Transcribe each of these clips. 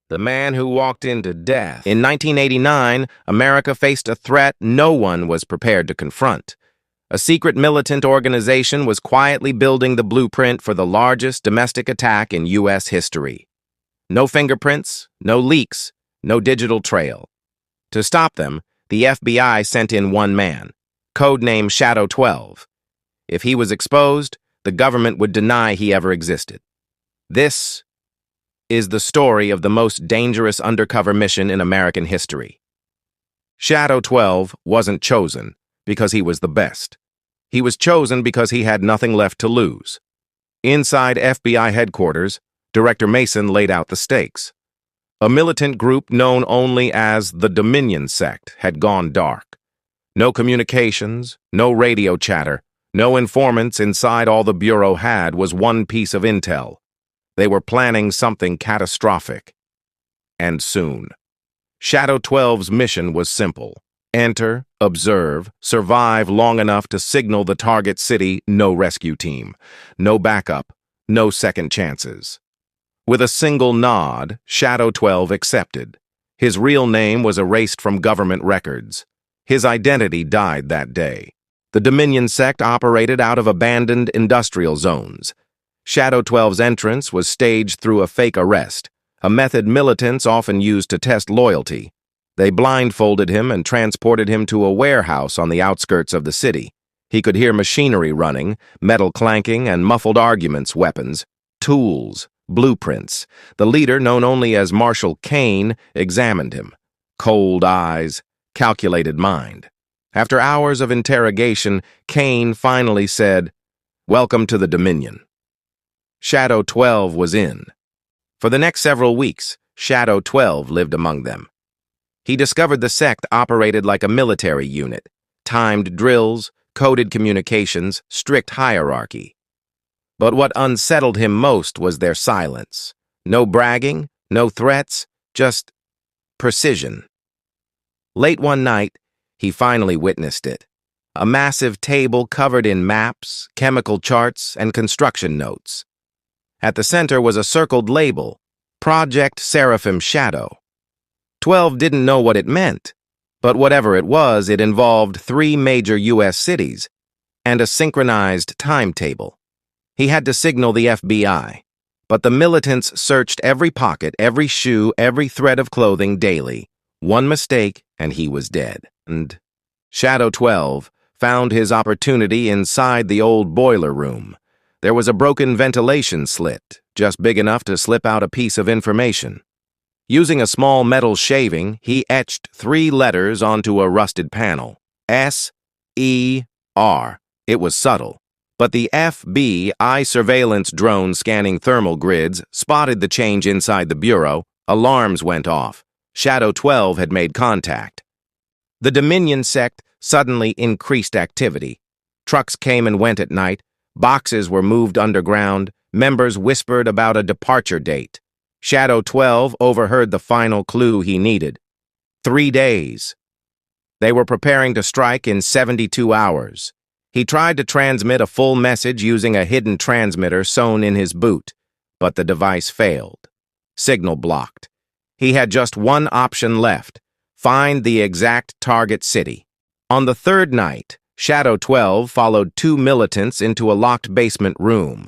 The man who walked into death. In 1989, America faced a threat no one was prepared to confront. A secret militant organization was quietly building the blueprint for the largest domestic attack in U.S. history. No fingerprints, no leaks, no digital trail. To stop them, the FBI sent in one man, codename Shadow 12. If he was exposed, the government would deny he ever existed. This is the story of the most dangerous undercover mission in American history. Shadow 12 wasn't chosen because he was the best. He was chosen because he had nothing left to lose. Inside FBI headquarters, Director Mason laid out the stakes. A militant group known only as the Dominion Sect had gone dark. No communications, no radio chatter, no informants. Inside all the Bureau had was one piece of intel. They were planning something catastrophic. And soon. Shadow 12's mission was simple. Enter, observe, survive long enough to signal the target city no rescue team, no backup, no second chances. With a single nod, Shadow 12 accepted. His real name was erased from government records. His identity died that day. The Dominion Sect operated out of abandoned industrial zones. Shadow 12's entrance was staged through a fake arrest, a method militants often used to test loyalty. They blindfolded him and transported him to a warehouse on the outskirts of the city. He could hear machinery running, metal clanking, and muffled arguments, weapons, tools, blueprints. The leader, known only as Marshal Kane, examined him. Cold eyes, calculated mind. After hours of interrogation, Kane finally said, "Welcome to the Dominion." Shadow 12 was in. For the next several weeks, Shadow 12 lived among them. He discovered the sect operated like a military unit. Timed drills, coded communications, strict hierarchy. But what unsettled him most was their silence. No bragging, no threats, just precision. Late one night, he finally witnessed it. A massive table covered in maps, chemical charts, and construction notes. At the center was a circled label, Project Seraphim Shadow. 12 didn't know what it meant, but whatever it was, it involved 3 major U.S. cities and a synchronized timetable. He had to signal the FBI, but the militants searched every pocket, every shoe, every thread of clothing daily. One mistake, and he was dead. And Shadow 12 found his opportunity inside the old boiler room. There was a broken ventilation slit, just big enough to slip out a piece of information. Using a small metal shaving, he etched 3 letters onto a rusted panel. S-E-R. It was subtle, but the FBI surveillance drone scanning thermal grids spotted the change inside the bureau. Alarms went off. Shadow 12 had made contact. The Dominion Sect suddenly increased activity. Trucks came and went at night. Boxes were moved underground. Members whispered about a departure date. Shadow 12 overheard the final clue he needed. 3 days. They were preparing to strike in 72 hours. He tried to transmit a full message using a hidden transmitter sewn in his boot, but the device failed. Signal blocked. He had just one option left: find the exact target city. On the 3rd night, Shadow 12 followed 2 militants into a locked basement room.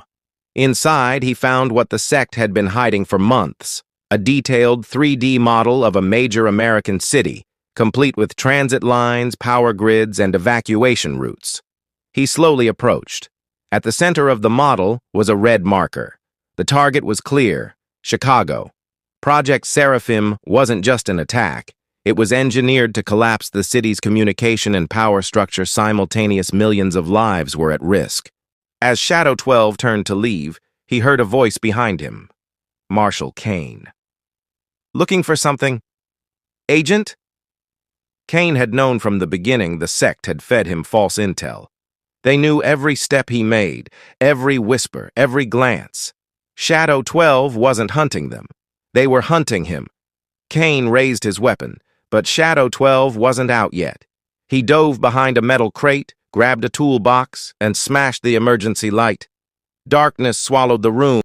Inside, he found what the sect had been hiding for months: a detailed 3D model of a major American city, complete with transit lines, power grids, and evacuation routes. He slowly approached. At the center of the model was a red marker. The target was clear: Chicago. Project Seraphim wasn't just an attack. It was engineered to collapse the city's communication and power structure simultaneous. Millions of lives were at risk. As Shadow 12 turned to leave, he heard a voice behind him. Marshal Kane. "Looking for something, Agent?" Kane had known from the beginning the sect had fed him false intel. They knew every step he made, every whisper, every glance. Shadow 12 wasn't hunting them. They were hunting him. Kane raised his weapon, but Shadow 12 wasn't out yet. He dove behind a metal crate, grabbed a toolbox, and smashed the emergency light. Darkness swallowed the room.